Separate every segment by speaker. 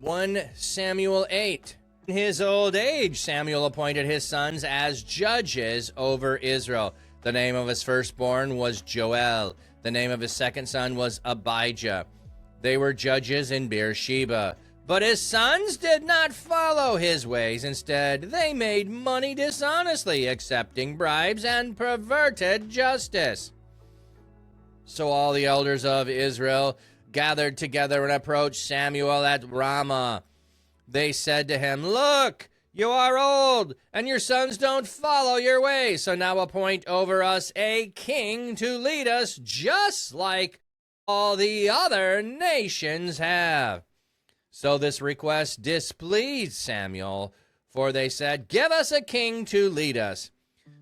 Speaker 1: 1 Samuel 8. In his old age, Samuel appointed his sons as judges over Israel. The name of his firstborn was Joel. The name of his second son was Abijah. They were judges in Beersheba. But his sons did not follow his ways. Instead, they made money dishonestly, accepting bribes, and perverted justice. So all the elders of Israel gathered together and approached Samuel at Ramah. They said to him, "Look, you are old, and your sons don't follow your ways. So now appoint over us a king to lead us, just like all the other nations have." So this request displeased Samuel, for they said, "Give us a king to lead us."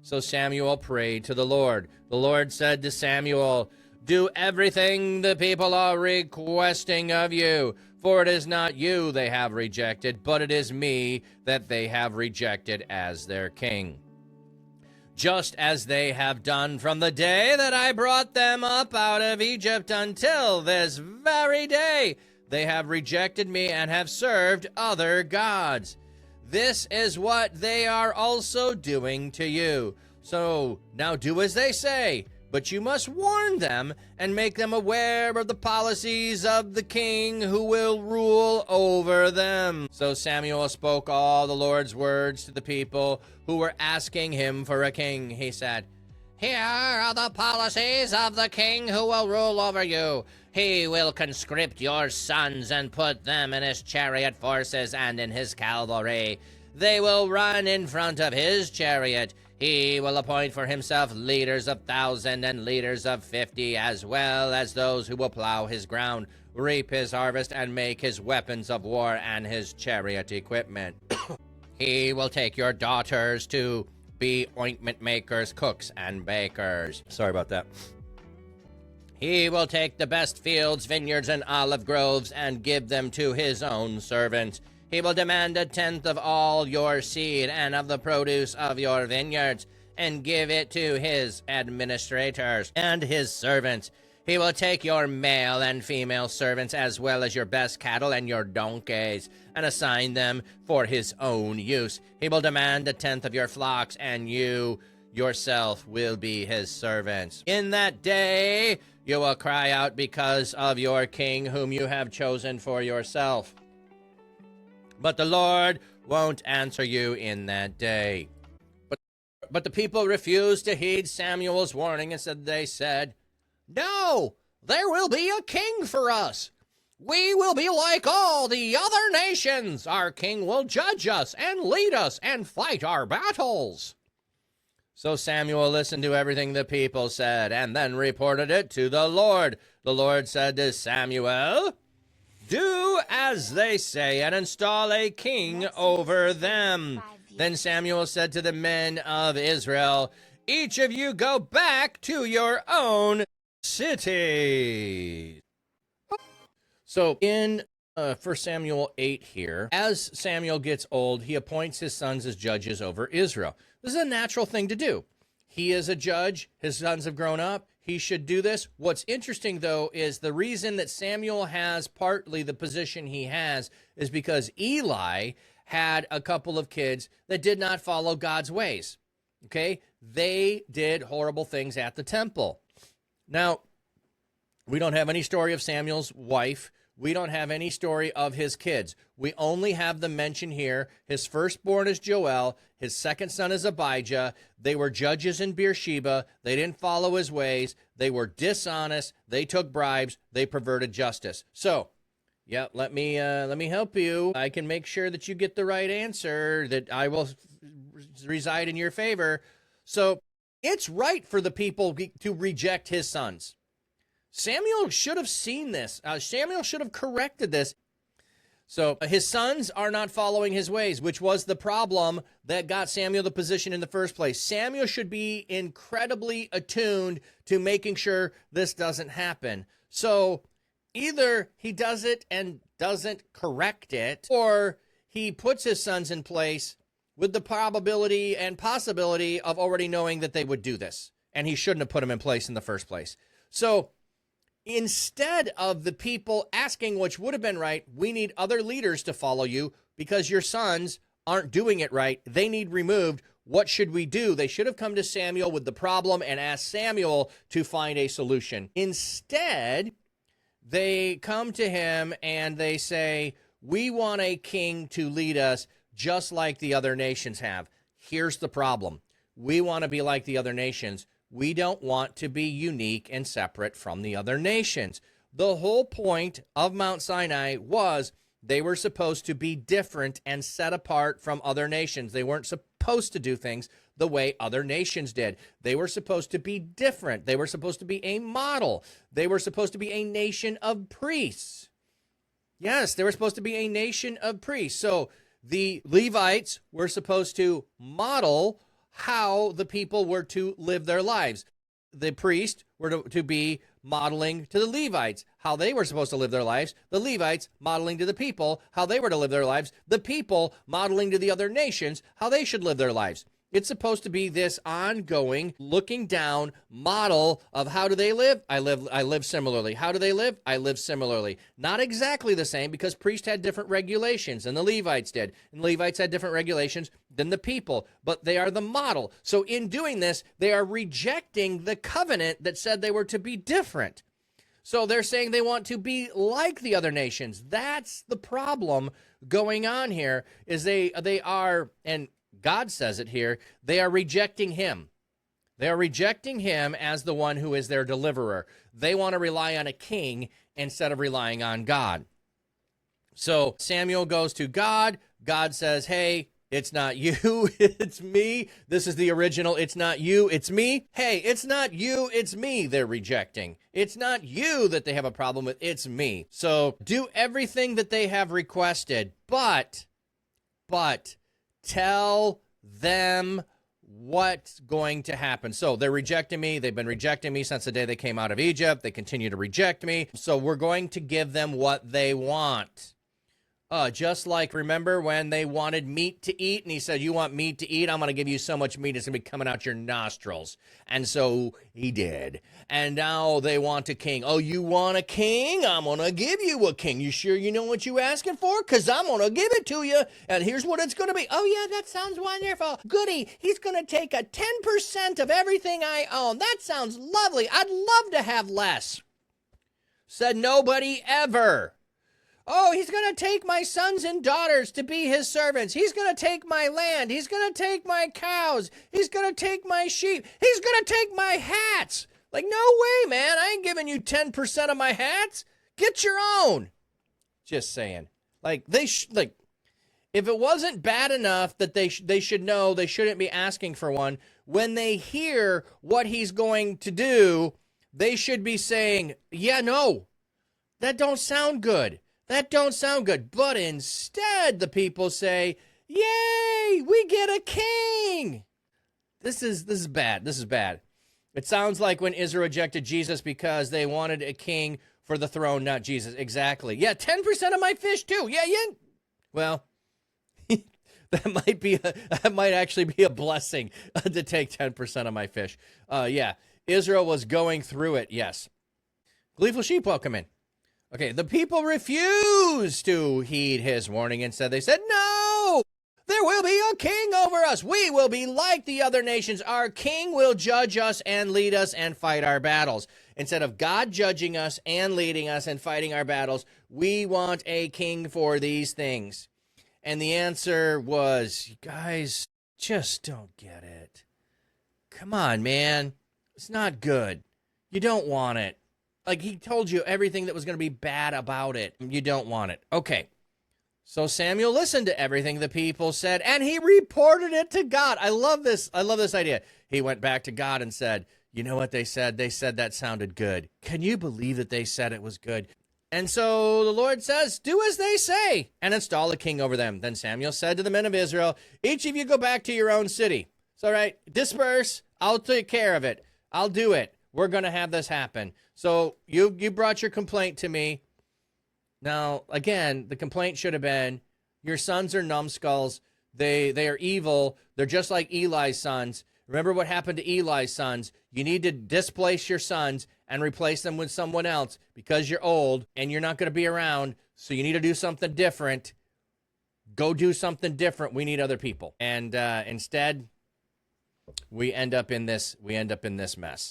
Speaker 1: So Samuel prayed to the Lord. The Lord said to Samuel, "Do everything the people are requesting of you, for it is not you they have rejected, but it is me that they have rejected as their king. Just as they have done from the day that I brought them up out of Egypt until this very day, they have rejected me and have served other gods. This is what they are also doing to you. So now do as they say. But you must warn them and make them aware of the policies of the king who will rule over them." So Samuel spoke all the Lord's words to the people who were asking him for a king. He said, "Here are the policies of the king who will rule over you. He will conscript your sons and put them in his chariot forces and in his cavalry. They will run in front of his chariot. He will appoint for himself leaders of 1,000 and leaders of 50, as well as those who will plow his ground, reap his harvest, and make his weapons of war and his chariot equipment. He will take your daughters to be ointment makers, cooks, and bakers." Sorry about that. "He will take the best fields, vineyards, and olive groves and give them to his own servants. He will demand 1/10 of all your seed and of the produce of your vineyards, and give it to his administrators and his servants. He will take your male and female servants, as well as your best cattle and your donkeys, and assign them for his own use. He will demand 1/10 of your flocks, and you yourself will be his servants. In that day you will cry out because of your king whom you have chosen for yourself. But the Lord won't answer you in that day." But the people refused to heed Samuel's warning, and they said, "No, there will be a king for us. We will be like all the other nations. Our king will judge us and lead us and fight our battles." So Samuel listened to everything the people said and then reported it to the Lord. The Lord said to Samuel, "Do as they say and install a king over them." Then Samuel said to the men of Israel, "Each of you go back to your own city." So in 1 Samuel 8 here, as Samuel gets old, he appoints his sons as judges over Israel. This is a natural thing to do. He is a judge. His sons have grown up. He should do this. What's interesting, though, is the reason that Samuel has partly the position he has is because Eli had a couple of kids that did not follow God's ways. Okay? They did horrible things at the temple. Now, we don't have any story of Samuel's wife. We don't have any story of his kids. We only have the mention here. His firstborn is Joel. His second son is Abijah. They were judges in Beersheba. They didn't follow his ways. They were dishonest. They took bribes. They perverted justice. So, yeah, let me help you. I can make sure that you get the right answer, that I will reside in your favor. So, it's right for the people to reject his sons. Samuel should have seen this. Samuel should have corrected this. So his sons are not following his ways, which was the problem that got Samuel the position in the first place. Samuel should be incredibly attuned to making sure this doesn't happen. So either he does it and doesn't correct it, or he puts his sons in place with the probability and possibility of already knowing that they would do this, and he shouldn't have put them in place in the first place. So Instead of the people asking, which would have been right, we need other leaders to follow you because your sons aren't doing it right. They need removed. What should we do? They should have come to Samuel with the problem and asked Samuel to find a solution. Instead, they come to him and they say, we want a king to lead us just like the other nations have. Here's the problem. We want to be like the other nations. We don't want to be unique and separate from the other nations. The whole point of Mount Sinai was they were supposed to be different and set apart from other nations. They weren't supposed to do things the way other nations did. They were supposed to be different. They were supposed to be a model. They were supposed to be a nation of priests. Yes, they were supposed to be a nation of priests. So the Levites were supposed to model how the people were to live their lives. The priests were to be modeling to the Levites how they were supposed to live their lives. The Levites modeling to the people how they were to live their lives. The people modeling to the other nations how they should live their lives. It's supposed to be this ongoing, looking down model of how do they live? I live similarly. How do they live? I live similarly. Not exactly the same because priests had different regulations than the Levites did. And Levites had different regulations than the people, but they are the model. So in doing this, they are rejecting the covenant that said they were to be different. So they're saying they want to be like the other nations. That's the problem going on here is they are, and God says it here, they are rejecting him. They are rejecting him as the one who is their deliverer. They want to rely on a king instead of relying on God. So Samuel goes to God. God says, hey, it's not you, it's me. This is the original. It's not you, it's me. Hey, it's not you, it's me they're rejecting. It's not you that they have a problem with, it's me. So do everything that they have requested, but tell them what's going to happen. So they're rejecting me. They've been rejecting me since the day they came out of Egypt. They continue to reject me. So we're going to give them what they want. Just like, remember when they wanted meat to eat and he said, you want meat to eat? I'm going to give you so much meat it's going to be coming out your nostrils. And so he did. And now they want a king. Oh, you want a king? I'm going to give you a king. You sure you know what you're asking for? Because I'm going to give it to you. And here's what it's going to be. Oh, yeah, that sounds wonderful. Goody. He's going to take a 10% of everything I own. That sounds lovely. I'd love to have less. Said nobody ever. Oh, he's going to take my sons and daughters to be his servants. He's going to take my land. He's going to take my cows. He's going to take my sheep. He's going to take my hats. Like, no way, man. I ain't giving you 10% of my hats. Get your own. Just saying. Like, if it wasn't bad enough that they should know they shouldn't be asking for one, when they hear what he's going to do, they should be saying, yeah, no, that don't sound good. That don't sound good. But instead, the people say, yay, we get a king. This is bad. This is bad. It sounds like when Israel rejected Jesus because they wanted a king for the throne, not Jesus. Exactly. Yeah, 10% of my fish too. Yeah. Well, that might actually be a blessing to take 10% of my fish. Yeah, Israel was going through it. Yes. Gleeful sheep, welcome in. Okay, the people refused to heed his warning. Instead, they said, no, there will be a king over us. We will be like the other nations. Our king will judge us and lead us and fight our battles. Instead of God judging us and leading us and fighting our battles, we want a king for these things. And the answer was, you guys just don't get it. Come on, man. It's not good. You don't want it. Like, he told you everything that was going to be bad about it. You don't want it. Okay. So Samuel listened to everything the people said, and he reported it to God. I love this. I love this idea. He went back to God and said, you know what they said? They said that sounded good. Can you believe that they said it was good? And so the Lord says, do as they say, and install a king over them. Then Samuel said to the men of Israel, each of you go back to your own city. It's all right. Disperse. I'll take care of it. I'll do it. We're going to have this happen. So you brought your complaint to me. Now, again, the complaint should have been, your sons are numbskulls. They are evil. They're just like Eli's sons. Remember what happened to Eli's sons. You need to displace your sons and replace them with someone else because you're old and you're not going to be around. So you need to do something different. Go do something different. We need other people. And instead, we end up in this mess.